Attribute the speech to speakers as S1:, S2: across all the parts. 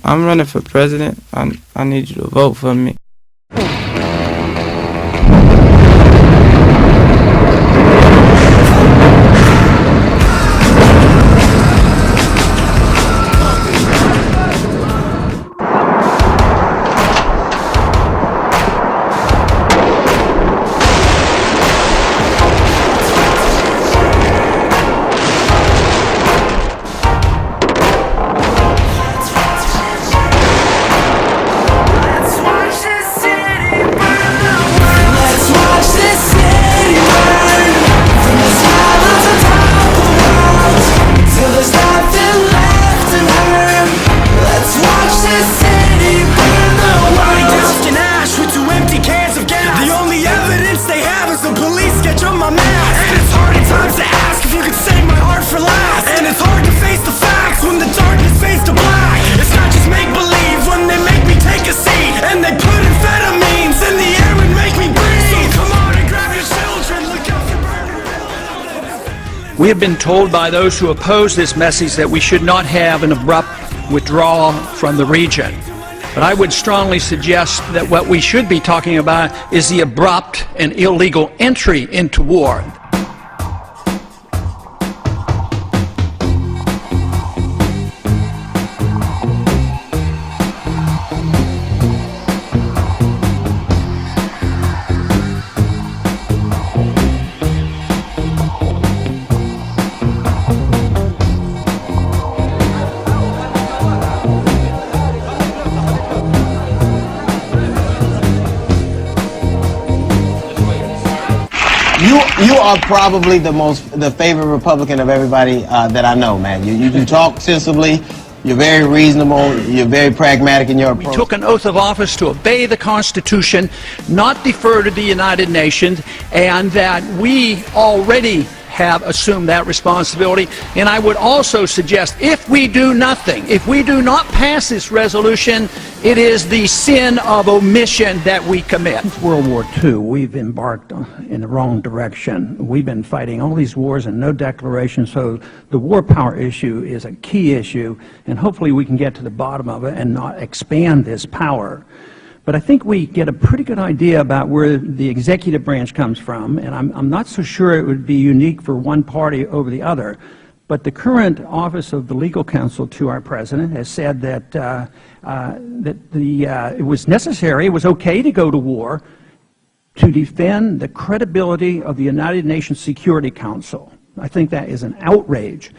S1: I'm running for president. I need you to vote for me.
S2: We have been told by those who oppose this message that we should not have an abrupt withdrawal from the region. But I would strongly suggest that what we should be talking about is the abrupt and illegal entry into war.
S3: You are probably the favorite Republican of everybody that I know, man. You talk sensibly, you're very reasonable, you're very pragmatic in your approach.
S2: We took an oath of office to obey the Constitution, not defer to the United Nations, and that we already have assumed that responsibility. And I would also suggest, if we do nothing, if we do not pass this resolution, it is the sin of omission that we commit. Since World War II, we've embarked in the wrong direction. We've been fighting all these wars and no declaration, so the war power issue is a key issue, and hopefully we can get to the bottom of it and not expand this power. But I think we get a pretty good idea about where the executive branch comes from, and I'm not so sure it would be unique for one party over the other. But the current Office of the Legal Counsel to our President has said that, it was necessary, it was okay to go to war to defend the credibility of the United Nations Security Council. I think that is an outrage.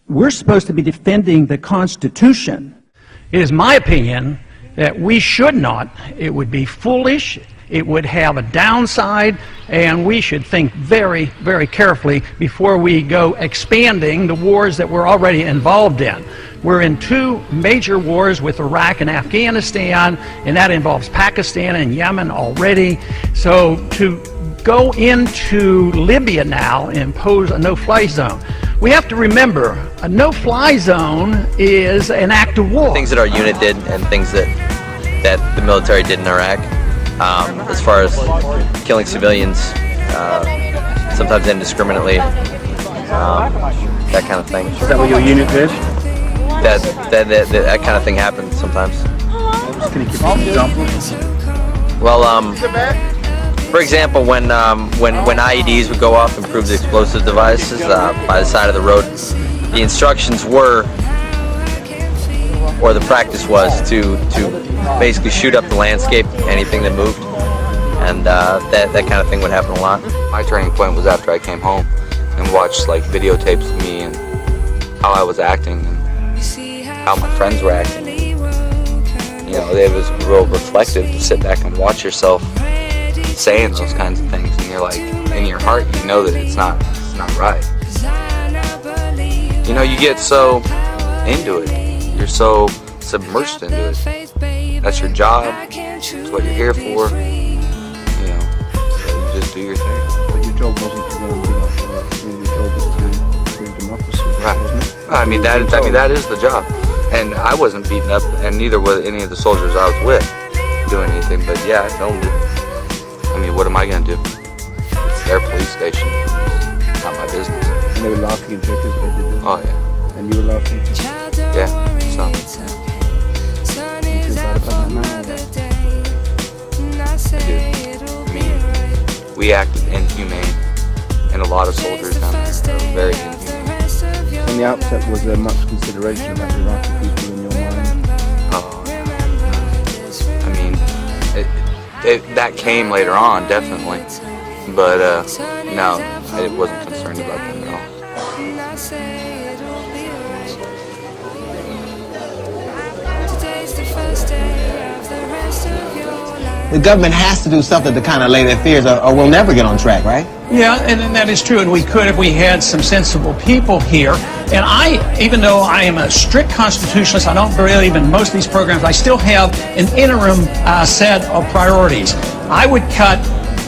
S2: We're supposed to be defending the Constitution. It is my opinion that we should not. It would be foolish, it would have a downside, and we should think very, very carefully before we go expanding the wars that we're already involved in. We're in two major wars with Iraq and Afghanistan, and that involves Pakistan and Yemen already. So to go into Libya now and impose a no-fly zone, we have to remember, a no-fly zone is an act of war.
S4: Things that our unit did and things that the military did in Iraq, as far as killing civilians, sometimes indiscriminately, that kind of thing.
S5: Is that what your unit did?
S4: That kind of thing happens sometimes.
S5: Can you give me an example?
S4: Well, for example, when IEDs would go off and prove the explosive devices by the side of the road, the instructions were, or the practice was, to basically shoot up the landscape, anything that moved, and that kind of thing would happen a lot.
S6: My turning point was after I came home and watched like videotapes of me and how I was acting and how my friends were acting. You know, it was real reflective to sit back and watch yourself saying those kinds of things, and you're like, in your heart, you know that it's not right. You know, you get so into it, you're so submersed into it. That's your job, it's what you're here for, you know, so you just do your thing.
S5: But your job wasn't to go and be like, your job was to bring democracy, wasn't it?
S6: I mean, that is the job. And I wasn't beaten up, and neither were any of the soldiers I was with doing anything, but yeah, I filmed it. I mean, what am I going to do? It's their police station. It's not my business.
S5: And they were laughing and joking as they did.
S6: Oh, yeah.
S5: And you were laughing too?
S6: Yeah, so. we acted inhumane, and a lot of soldiers down there are very inhumane.
S5: From the outset, was there much consideration about the Iraqi people in your mind?
S6: Oh, no. I mean, that came later on, definitely, but no, I wasn't concerned about them at all.
S3: The government has to do something to kind of lay their fears, or we'll never get on track, right?
S2: Yeah, and that is true, and we could if we had some sensible people here. And even though I am a strict constitutionalist, I don't believe in most of these programs, I still have an interim set of priorities. I would cut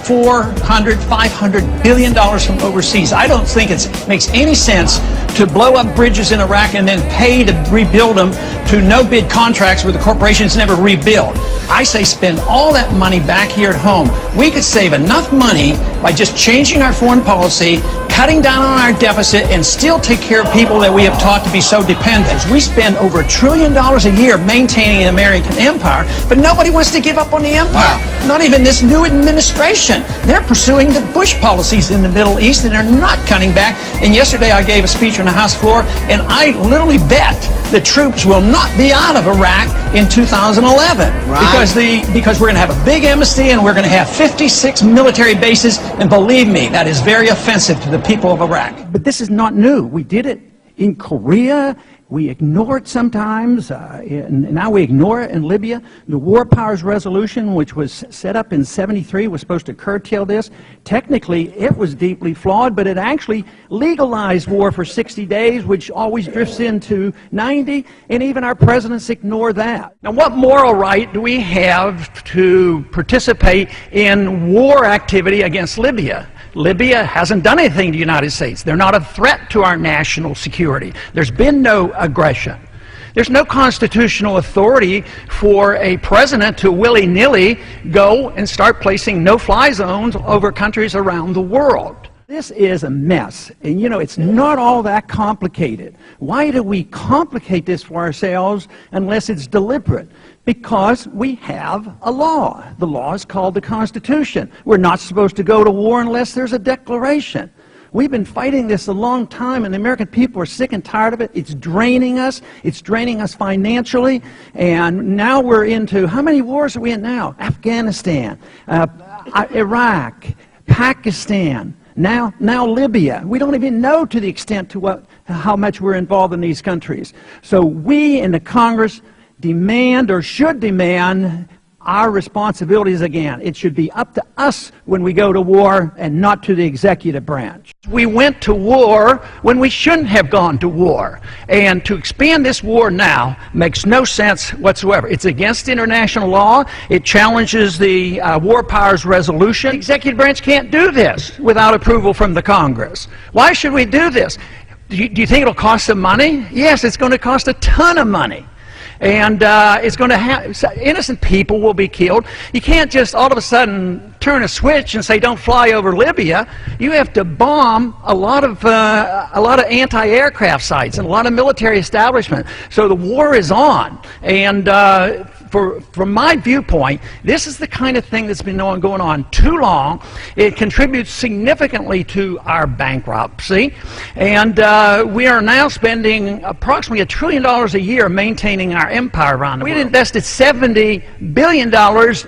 S2: $400, $500 billion from overseas. I don't think it makes any sense to blow up bridges in Iraq and then pay to rebuild them to no-bid contracts where the corporations never rebuild. I say spend all that money back here at home. We could save enough money by just changing our foreign policy, cutting down on our deficit, and still take care of people that we have taught to be so dependent. We spend over $1 trillion a year maintaining an American empire, but nobody wants to give up on the empire. Not even this new administration. They're pursuing the Bush policies in the Middle East, and they're not cutting back. And yesterday I gave a speech on the House floor, and I literally bet the troops will not be out of Iraq in 2011.
S3: Right.
S2: Because we're going to have a big amnesty, and we're going to have 56 military bases, and believe me, that is very offensive to the people of Iraq. But this is not new. We did it in Korea. We ignore it sometimes, and now we ignore it in Libya. The War Powers Resolution, which was set up in '73, was supposed to curtail this. Technically, it was deeply flawed, but it actually legalized war for 60 days, which always drifts into 90, and even our presidents ignore that. Now, what moral right do we have to participate in war activity against Libya? Libya hasn't done anything to the United States. They're not a threat to our national security. There's been no aggression. There's no constitutional authority for a president to willy-nilly go and start placing no-fly zones over countries around the world. This is a mess, and you know, it's not all that complicated. Why do we complicate this for ourselves unless it's deliberate? Because we have a law. The law is called the Constitution. We're not supposed to go to war unless there's a declaration. We've been fighting this a long time, and the American people are sick and tired of it. It's draining us. It's draining us financially. And now we're into, how many wars are we in now? Afghanistan, Iraq, Pakistan, now Libya. We don't even know to the extent to how much we're involved in these countries. So we in the Congress demand, or should demand, our responsibilities again. It should be up to us when we go to war and not to the executive branch. We went to war when we shouldn't have gone to war. And to expand this war now makes no sense whatsoever. It's against international law. It challenges the War Powers Resolution. The executive branch can't do this without approval from the Congress. Why should we do this? Do you think it'll cost some money? Yes, it's going to cost a ton of money. And it's going to have, innocent people will be killed. You can't just all of a sudden turn a switch and say don't fly over Libya. You have to bomb a lot of anti-aircraft sites and a lot of military establishment. So the war is on. And from my viewpoint, this is the kind of thing that's been going on too long. It contributes significantly to our bankruptcy. And we are now spending approximately $1 trillion a year maintaining our empire around the world. We invested $70 billion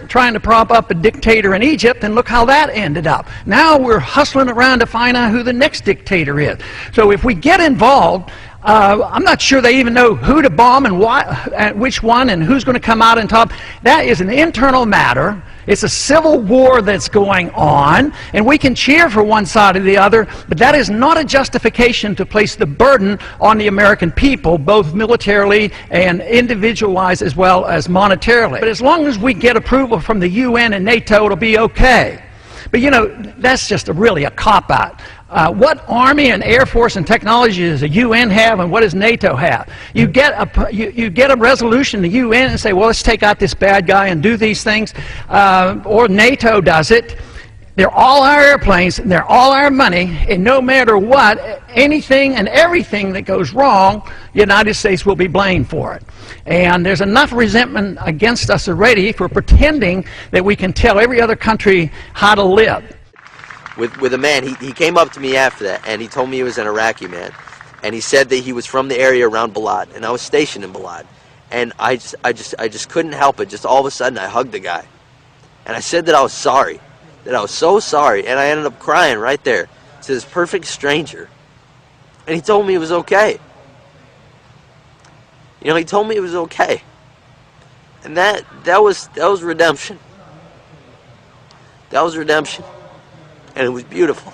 S2: trying to prop up a dictator in Egypt, and look how that ended up. Now we're hustling around to find out who the next dictator is. So if we get involved, I'm not sure they even know who to bomb and why, which one, and who's going to come out on top. That is an internal matter. It's a civil war that's going on, and we can cheer for one side or the other, but that is not a justification to place the burden on the American people, both militarily and individualized as well as monetarily. But as long as we get approval from the UN and NATO, it'll be okay. But you know, that's just really a cop-out. What Army and Air Force and technology does the UN have, and what does NATO have? You get a resolution in the UN and say, well, let's take out this bad guy and do these things, or NATO does it. They're all our airplanes, and they're all our money, and no matter what, anything and everything that goes wrong, the United States will be blamed for it. And there's enough resentment against us already for pretending that we can tell every other country how to live.
S7: with a man. He came up to me after that, and he told me he was an Iraqi man, and he said that he was from the area around Balad, and I was stationed in Balad, and I just couldn't help it. Just all of a sudden, I hugged the guy, and I said that I was sorry, that I was so sorry, and I ended up crying right there to this perfect stranger, and he told me it was okay. You know, he told me it was okay, and that was redemption. That was redemption, and it was beautiful.